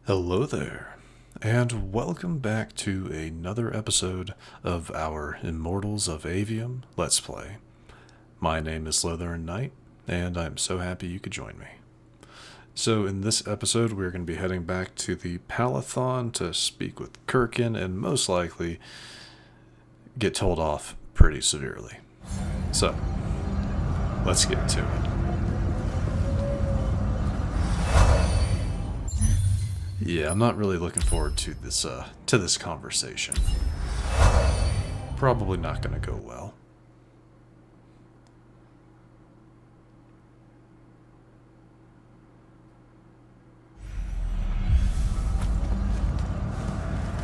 Hello there, and welcome back to another episode of our Immortals of Aveum Let's Play. My name is SlytherinKnight, and I'm so happy you could join me. So in this episode, we're going to be heading back to the Palathon to speak with Kirkin and most likely get told off pretty severely. So, let's get to it. Yeah, I'm not really looking forward to this conversation. Probably not going to go well.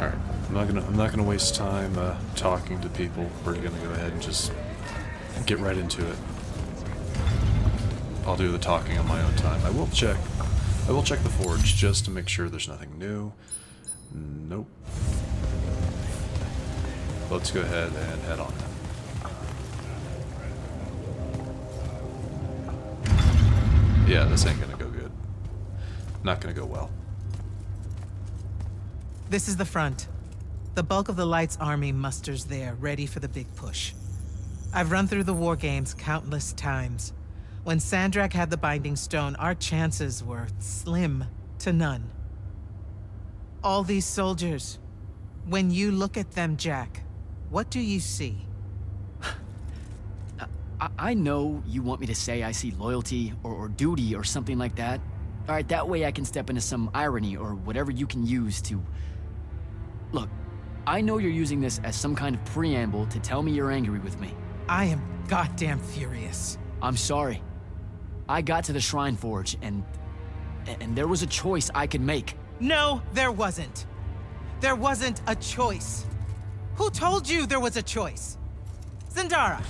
All right, I'm not gonna waste time talking to people. We're gonna go ahead and just get right into it. I'll do the talking on my own time. I will check the forge just to make sure there's nothing new. Nope. Let's go ahead and head on. Yeah, this ain't gonna go good. Not gonna go well. This is the front. The bulk of the Light's army musters there, ready for the big push. I've run through the war games countless times. When Sandrak had the Binding Stone, our chances were slim to none. All these soldiers, when you look at them, Jack, what do you see? I know you want me to say I see loyalty or duty or something like that. All right, that way I can step into some irony or whatever you can use to... Look, I know you're using this as some kind of preamble to tell me you're angry with me. I am goddamn furious. I'm sorry. I got to the Shrine Forge, and there was a choice I could make. No, there wasn't. There wasn't a choice. Who told you there was a choice? Zendara,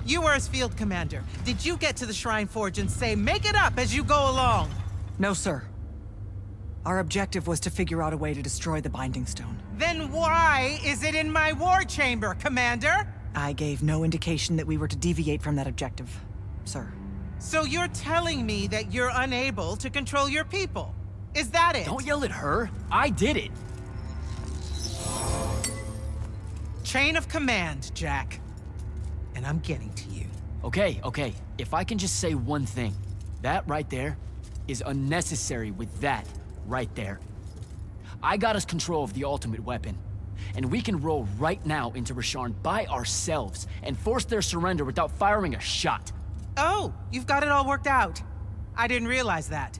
you were as field commander. Did you get to the Shrine Forge and say, make it up as you go along? No, sir. Our objective was to figure out a way to destroy the Binding Stone. Then why is it in my war chamber, Commander? I gave no indication that we were to deviate from that objective, sir. So you're telling me that you're unable to control your people? Is that it? Don't yell at her. I did it. Chain of command, Jack. And I'm getting to you. Okay. If I can just say one thing. That right there is unnecessary with that right there. I got us control of the ultimate weapon. And we can roll right now into Rasharn by ourselves and force their surrender without firing a shot. Oh, you've got it all worked out. I didn't realize that.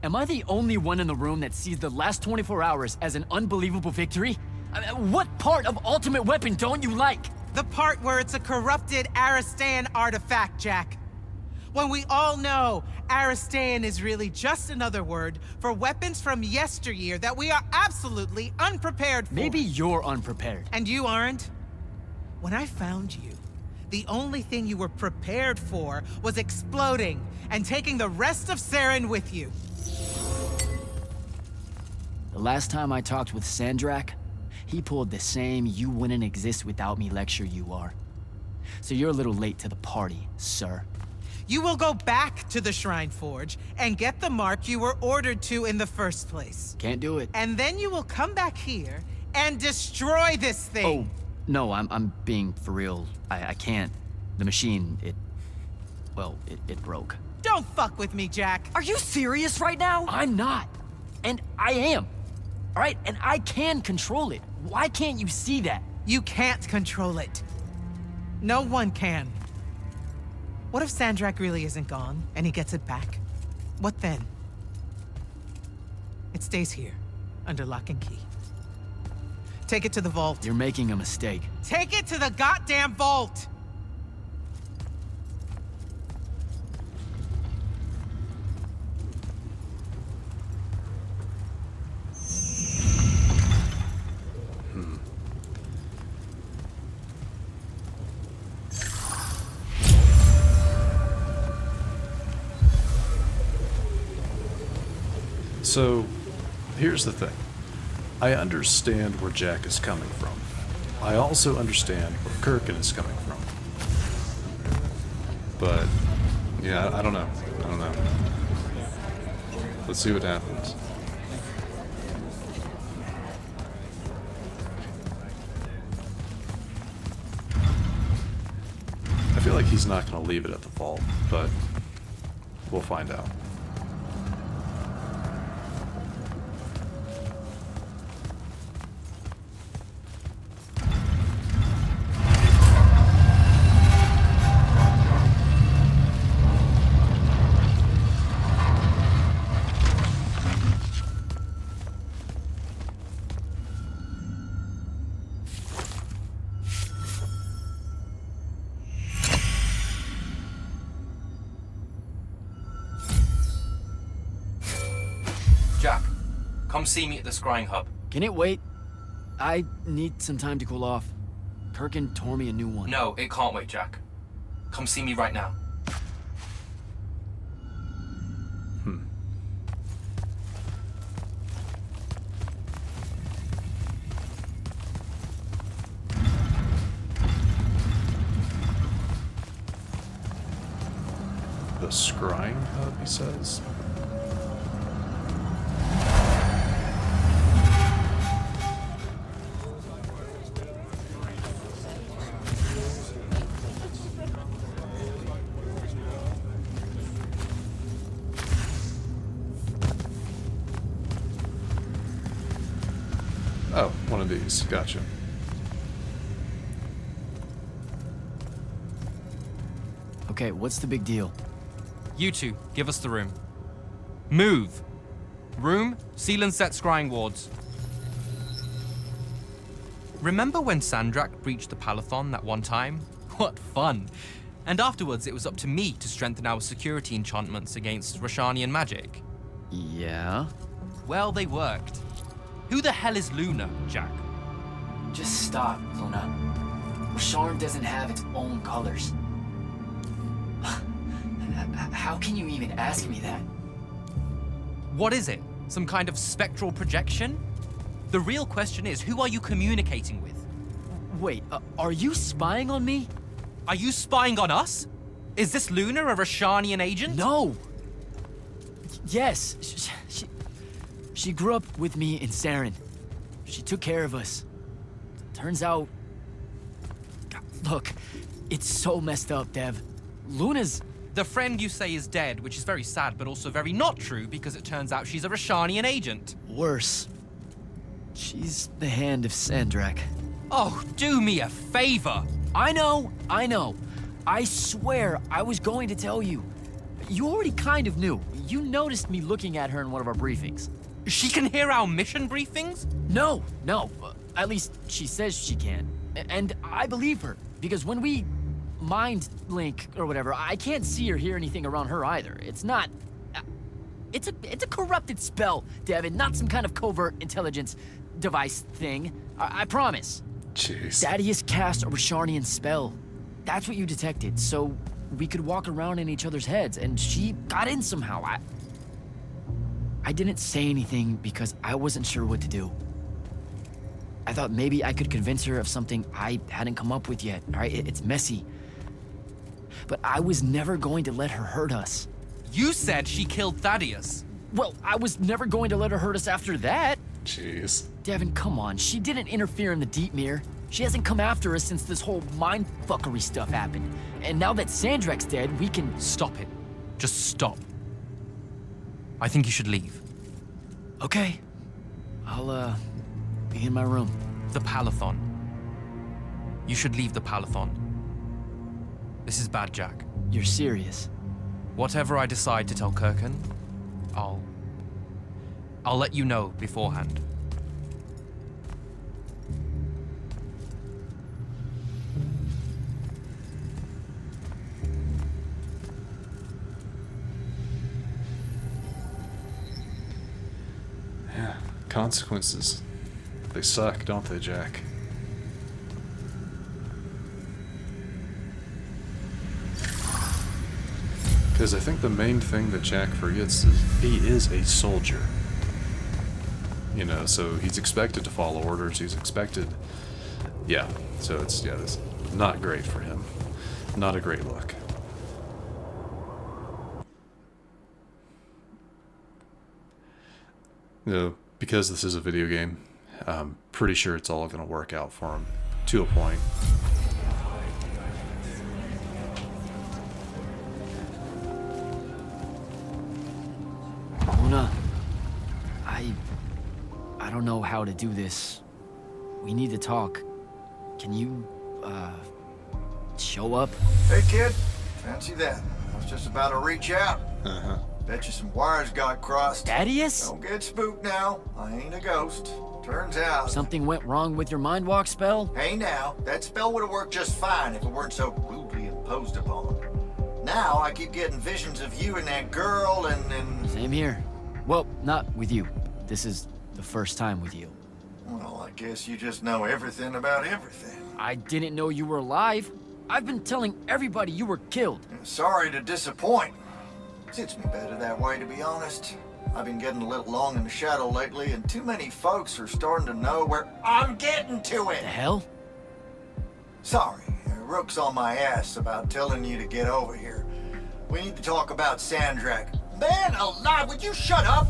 Am I the only one in the room that sees the last 24 hours as an unbelievable victory? What part of Ultimate Weapon don't you like? The part where it's a corrupted Aristean artifact, Jack. When we all know Aristean is really just another word for weapons from yesteryear that we are absolutely unprepared for. Maybe you're unprepared. And you aren't? When I found you, the only thing you were prepared for was exploding and taking the rest of Saren with you. The last time I talked with Sandrak, he pulled the same "you wouldn't exist without me" lecture you are. So you're a little late to the party, sir. You will go back to the Shrine Forge and get the mark you were ordered to in the first place. Can't do it. And then you will come back here and destroy this thing. Oh, no, I'm being for real. I can't. The machine, it broke. Don't fuck with me, Jack. Are you serious right now? I'm not. And I am. All right, and I can control it. Why can't you see that? You can't control it. No one can. What if Sandrak really isn't gone, and he gets it back? What then? It stays here, under lock and key. Take it to the vault. You're making a mistake. Take it to the goddamn vault! So, here's the thing. I understand where Jack is coming from. I also understand where Kirkin is coming from. But, yeah, I don't know. Let's see what happens. like he's not going to leave it at the vault, but we'll find out. Jack, come see me at the scrying hub. Can it wait? I need some time to cool off. Kirkin tore me a new one. No, it can't wait, Jack. Come see me right now. The scrying hub, he says. Oh, one of these. Gotcha. Okay, what's the big deal? You two, give us the room. Move! Room, seal and set scrying wards. Remember when Sandrak breached the Palathon that one time? What fun! And afterwards it was up to me to strengthen our security enchantments against Rashanian magic. Yeah? Well, they worked. Who the hell is Luna, Jack? Just stop, Luna. Sharn doesn't have its own colors. How can you even ask me that? What is it? Some kind of spectral projection? The real question is, who are you communicating with? Wait, are you spying on me? Are you spying on us? Is this Luna a Rashanian agent? No! Yes, she grew up with me in Saren. She took care of us. Turns out... Look, it's so messed up, Dev. Luna's... The friend you say is dead, which is very sad, but also very not true, because it turns out she's a Rashanian agent. Worse. She's the hand of Sandrak. Oh, do me a favor! I know. I swear I was going to tell you. You already kind of knew. You noticed me looking at her in one of our briefings. She can hear our mission briefings? No. At least she says she can. And I believe her, because when we mind link or whatever, I can't see or hear anything around her either. It's not... It's a corrupted spell, Devin, not some kind of covert intelligence device thing. I promise. Jeez. Thaddeus cast a Rashanian spell. That's what you detected, so we could walk around in each other's heads, and she got in somehow. I didn't say anything because I wasn't sure what to do. I thought maybe I could convince her of something I hadn't come up with yet, all right? It's messy. But I was never going to let her hurt us. You said she killed Thaddeus. Well, I was never going to let her hurt us after that. Jeez. Devin, come on. She didn't interfere in the Deep Mirror. She hasn't come after us since this whole mindfuckery stuff happened. And now that Sandrak's dead, we can... Stop it. Just stop. I think you should leave. Okay. I'll, be in my room. The Palathon. You should leave the Palathon. This is bad, Jack. You're serious? Whatever I decide to tell Kirkin, I'll let you know beforehand. Yeah, consequences. They suck, don't they, Jack? Because I think the main thing that Jack forgets is he is a soldier. You know, so he's expected to follow orders, he's expected... Yeah, so it's not great for him. Not a great look. You know, because this is a video game, I'm pretty sure it's all going to work out for him, to a point. I don't know how to do this. We need to talk. Can you, show up? Hey, kid. Fancy that. I was just about to reach out. Uh-huh. Bet you some wires got crossed. Thaddeus? Don't get spooked now. I ain't a ghost. Turns out... Something went wrong with your mind walk spell? Hey now, that spell would have worked just fine if it weren't so rudely imposed upon. Now I keep getting visions of you and that girl and... Same here. Well, not with you. This is the first time with you. Well, I guess you just know everything about everything. I didn't know you were alive. I've been telling everybody you were killed. Sorry to disappoint. Suits me better that way, to be honest. I've been getting a little long in the shadow lately, and too many folks are starting to know where I'm getting to it. The hell? Sorry, Rook's on my ass about telling you to get over here. We need to talk about Sandrak. Man alive, would you shut up?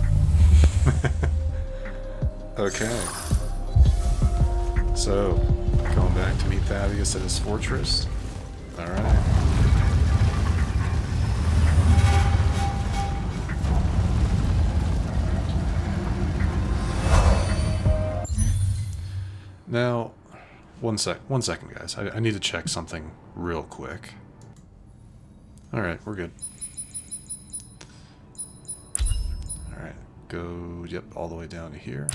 Okay. So, going back to meet Thaddeus at his fortress. Alright. Now, one second, guys. I need to check something real quick. Alright, we're good. Alright, go, yep, all the way down to here.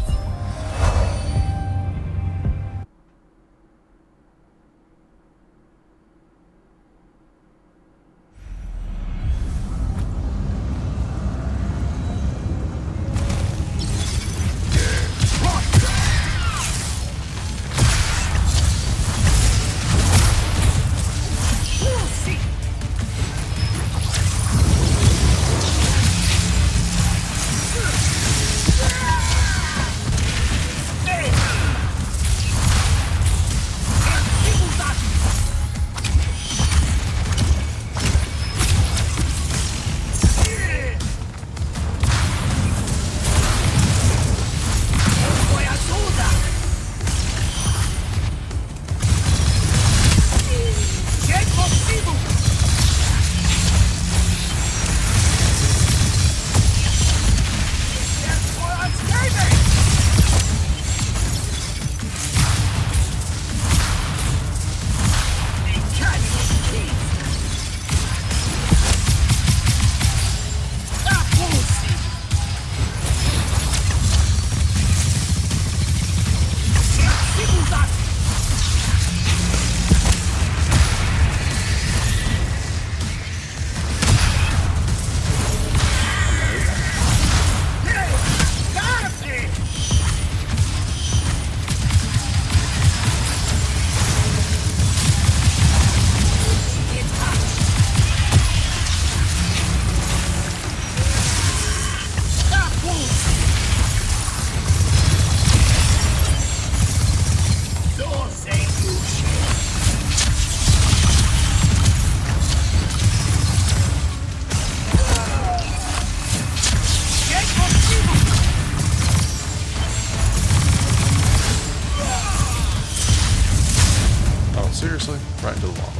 Seriously? Right into the lava.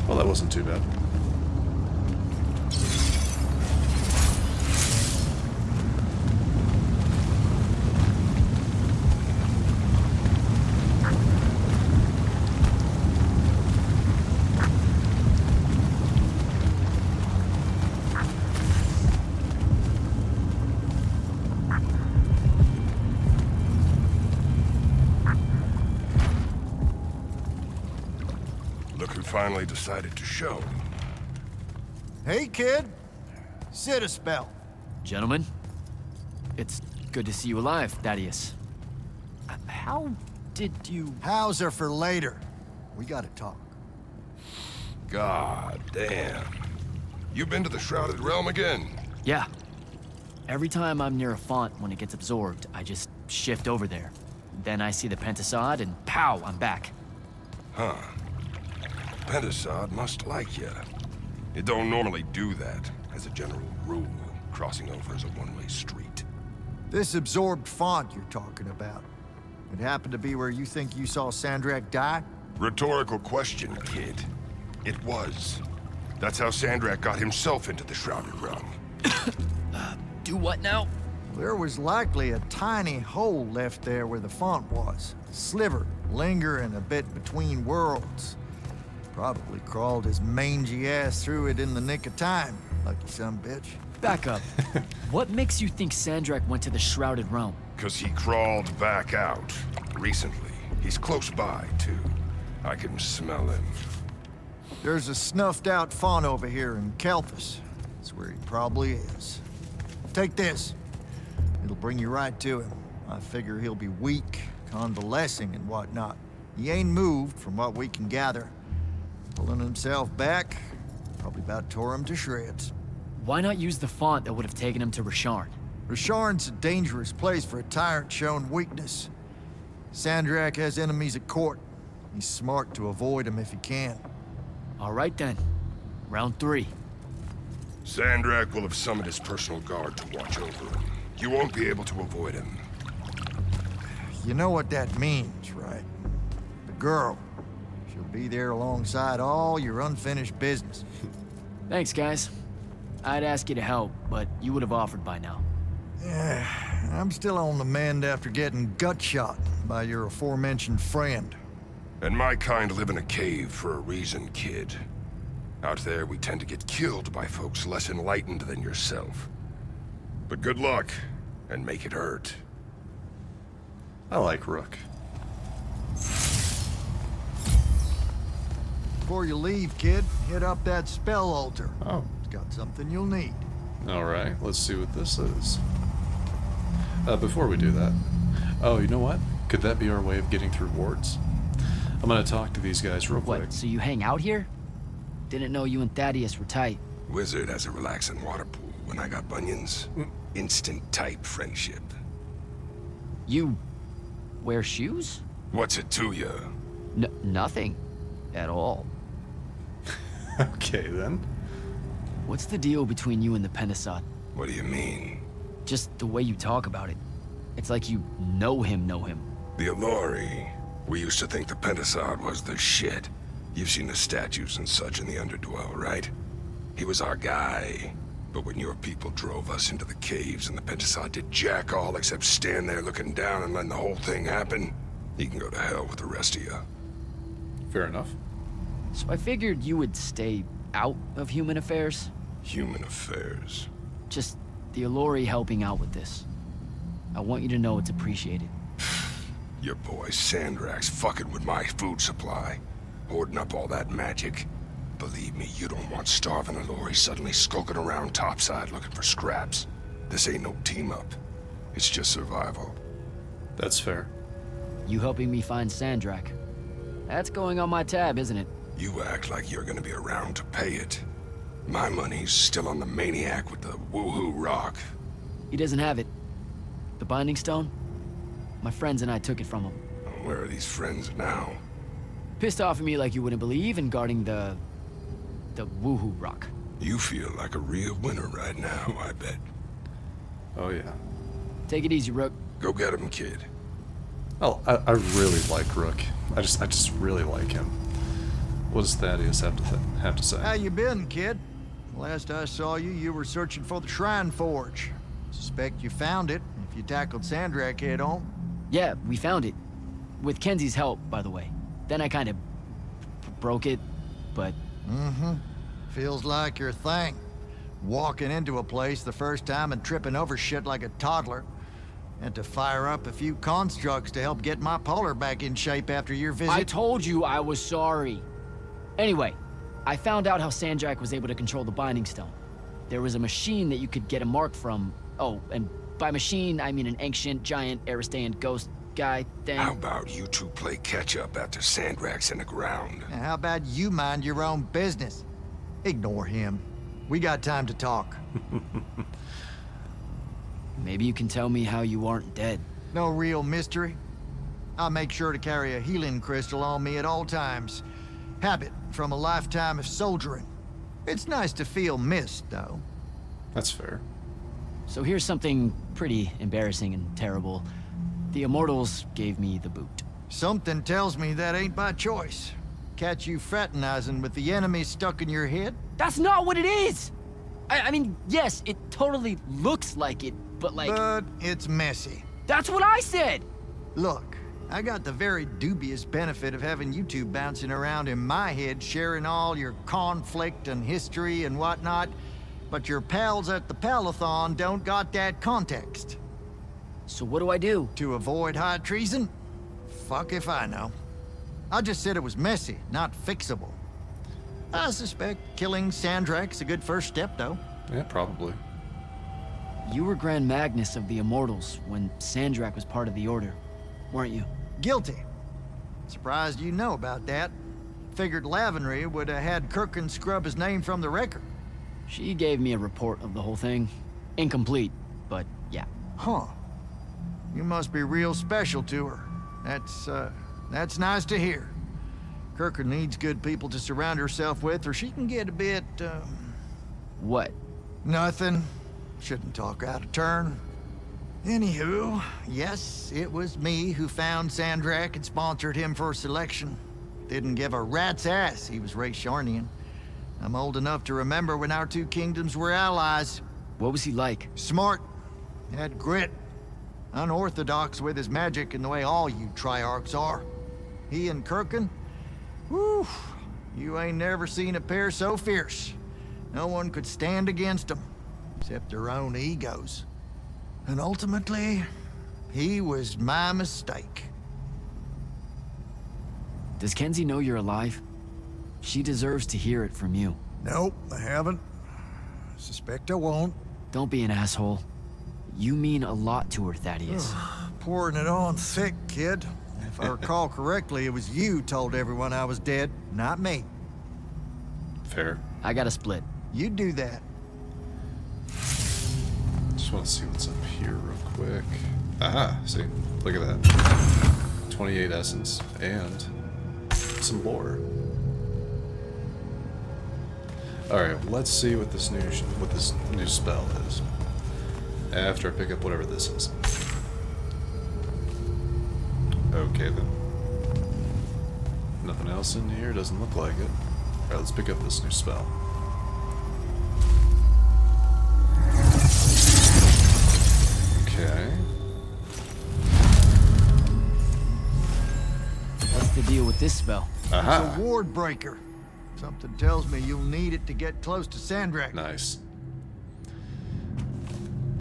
Well, that wasn't too bad. Look who finally decided to show. Hey, kid. Sit a spell. Gentlemen, it's good to see you alive, Thaddeus. How did you... How's are for later. We gotta talk. God damn. You been to the Shrouded Realm again? Yeah. Every time I'm near a font when it gets absorbed, I just shift over there. Then I see the Pentasod and pow, I'm back. Huh. Pentasod must like you. It don't normally do that, as a general rule. Crossing over is a one-way street. This absorbed font you're talking about. It happened to be where you think you saw Sandrak die? Rhetorical question, kid. It was. That's how Sandrak got himself into the Shrouded Realm. Do what now? There was likely a tiny hole left there where the font was. A sliver, lingering a bit between worlds. Probably crawled his mangy ass through it in the nick of time. Lucky son bitch. Back up. What makes you think Sandrak went to the Shrouded Realm? Because he crawled back out. Recently. He's close by, too. I can smell him. There's a snuffed out font over here in Kelthus. That's where he probably is. Take this. It'll bring you right to him. I figure he'll be weak, convalescing and whatnot. He ain't moved, from what we can gather. Pulling himself back, probably about tore him to shreds. Why not use the font that would have taken him to Rasharn? Rasharn's a dangerous place for a tyrant showing weakness. Sandrak has enemies at court. He's smart to avoid them if he can. All right then. Round 3. Sandrak will have summoned his personal guard to watch over him. You won't be able to avoid him. You know what that means, right? The girl. She'll be there alongside all your unfinished business. Thanks, guys. I'd ask you to help, but you would have offered by now. Yeah, I'm still on the mend after getting gut-shot by your aforementioned friend. And my kind live in a cave for a reason, kid. Out there, we tend to get killed by folks less enlightened than yourself. But good luck, and make it hurt. I like Rook. Before you leave, kid, hit up that spell altar. Oh. It's got something you'll need. Alright, let's see what this is. Before we do that... Oh, you know what? Could that be our way of getting through wards? I'm gonna talk to these guys real quick. What, so you hang out here? Didn't know you and Thaddeus were tight. Wizard has a relaxing water pool. When I got bunions, instant type friendship. You wear shoes? What's it to you? Nothing. At all. Okay, then. What's the deal between you and the Pentasod? What do you mean? Just the way you talk about it. It's like you know him. The Allori. We used to think the Pentasod was the shit. You've seen the statues and such in the Underdwell, right? He was our guy. But when your people drove us into the caves and the Pentasod did jack all except stand there looking down and letting the whole thing happen, he can go to hell with the rest of you. Fair enough. So I figured you would stay out of human affairs. Human affairs. Just the Allori helping out with this. I want you to know it's appreciated. Your boy Sandrak's fucking with my food supply. Hoarding up all that magic. Believe me, you don't want starving Allori suddenly skulking around topside looking for scraps. This ain't no team-up. It's just survival. That's fair. You helping me find Sandrak. That's going on my tab, isn't it? You act like you're gonna be around to pay it. My money's still on the maniac with the woohoo rock. He doesn't have it. The Binding Stone? My friends and I took it from him. Where are these friends now? Pissed off at me like you wouldn't believe and guarding the woohoo rock. You feel like a real winner right now, I bet. Oh, yeah. Take it easy, Rook. Go get him, kid. Oh, I really like Rook. I just really like him. What does Thaddeus have to say? How you been, kid? Last I saw you, you were searching for the Shrine Forge. Suspect you found it, if you tackled Sandrak head on. Yeah, we found it. With Kenzie's help, by the way. Then I kind of broke it, but... Mm-hmm. Feels like your thing. Walking into a place the first time and tripping over shit like a toddler. And to fire up a few constructs to help get my polar back in shape after your visit. I told you I was sorry. Anyway, I found out how Sandrak was able to control the Binding Stone. There was a machine that you could get a mark from. Oh, and by machine, I mean an ancient, giant, Aristean ghost guy thing. How about you two play catch-up after Sandrak's in the ground? Now, how about you mind your own business? Ignore him. We got time to talk. Maybe you can tell me how you aren't dead. No real mystery. I'll make sure to carry a healing crystal on me at all times. Habit from a lifetime of soldiering. It's nice to feel missed, though. That's fair. So here's something pretty embarrassing and terrible. The Immortals gave me the boot. Something tells me that ain't by choice. Catch you fraternizing with the enemy stuck in your head? That's not what it is! I mean, yes, it totally looks like it, but like... But it's messy. That's what I said! Look, I got the very dubious benefit of having you two bouncing around in my head, sharing all your conflict and history and whatnot, but your pals at the Palathon don't got that context. So what do I do? To avoid high treason? Fuck if I know. I just said it was messy, not fixable. I suspect killing Sandrak's a good first step, though. Yeah, probably. You were Grand Magnus of the Immortals when Sandrak was part of the Order, weren't you? Guilty. Surprised you know about that. Figured Lavenry would have had Kirkin scrub his name from the record. She gave me a report of the whole thing. Incomplete, but yeah. Huh. You must be real special to her. That's nice to hear. Kirkin needs good people to surround herself with, or she can get a bit, What? Nothing. Shouldn't talk out of turn. Anywho, yes, it was me who found Sandrak and sponsored him for selection. Didn't give a rat's ass he was Raysharnian. I'm old enough to remember when our two kingdoms were allies. What was he like? Smart. Had grit. Unorthodox with his magic in the way all you Triarchs are. He and Kirkin? Whew. You ain't never seen a pair so fierce. No one could stand against them, except their own egos. And ultimately, he was my mistake. Does Kenzie know you're alive? She deserves to hear it from you. Nope, I haven't. Suspect I won't. Don't be an asshole. You mean a lot to her, Thaddeus. Pouring it on thick, kid. If I recall correctly, it was you told everyone I was dead, not me. Fair. I got a split. You do that. Just want to see what's up here real quick. Aha, see? Look at that. 28 essence and some lore. Alright, let's see what this new spell is. After I pick up whatever this is. Okay then. Nothing else in here? Doesn't look like it. Alright, let's pick up this new spell. Okay. What's the deal with this spell? Aha! It's a ward breaker. Something tells me you'll need it to get close to Sandrak. Nice.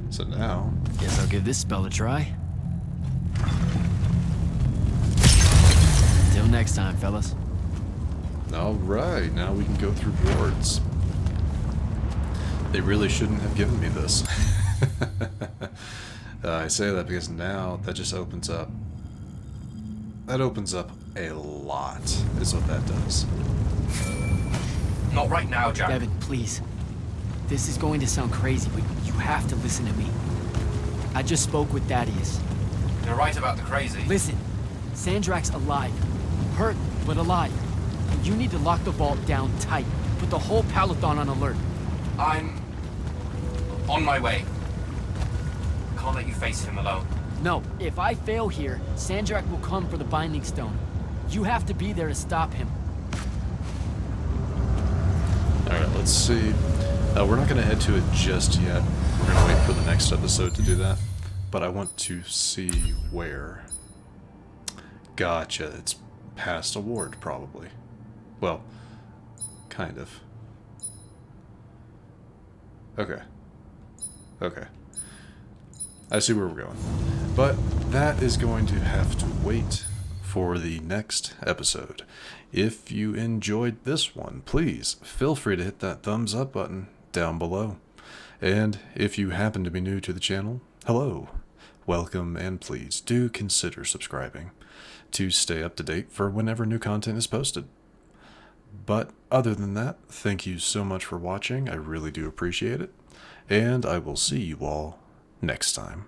So now... Guess I'll give this spell a try. Till next time, fellas. Alright, now we can go through wards. They really shouldn't have given me this. I say that because now that just opens up... That opens up a lot, is what that does. Not right now, Jack. Devin, please. This is going to sound crazy, but you have to listen to me. I just spoke with Thaddeus. You're right about the crazy. Listen, Sandrak's alive. Hurt, but alive. You need to lock the vault down tight. Put the whole Palathon on alert. I'm on my way. Can't let you face him alone. No, if I fail here, Sandrak will come for the Binding Stone. You have to be there to stop him. Alright, let's see. We're not going to head to it just yet. We're going to wait for the next episode to do that. But I want to see where. Gotcha, it's past a ward, probably. Well, kind of. Okay. Okay. I see where we're going. But that is going to have to wait for the next episode. If you enjoyed this one, please feel free to hit that thumbs up button down below. And if you happen to be new to the channel, hello, welcome, and please do consider subscribing to stay up to date for whenever new content is posted. But other than that, thank you so much for watching. I really do appreciate it. And I will see you all next time.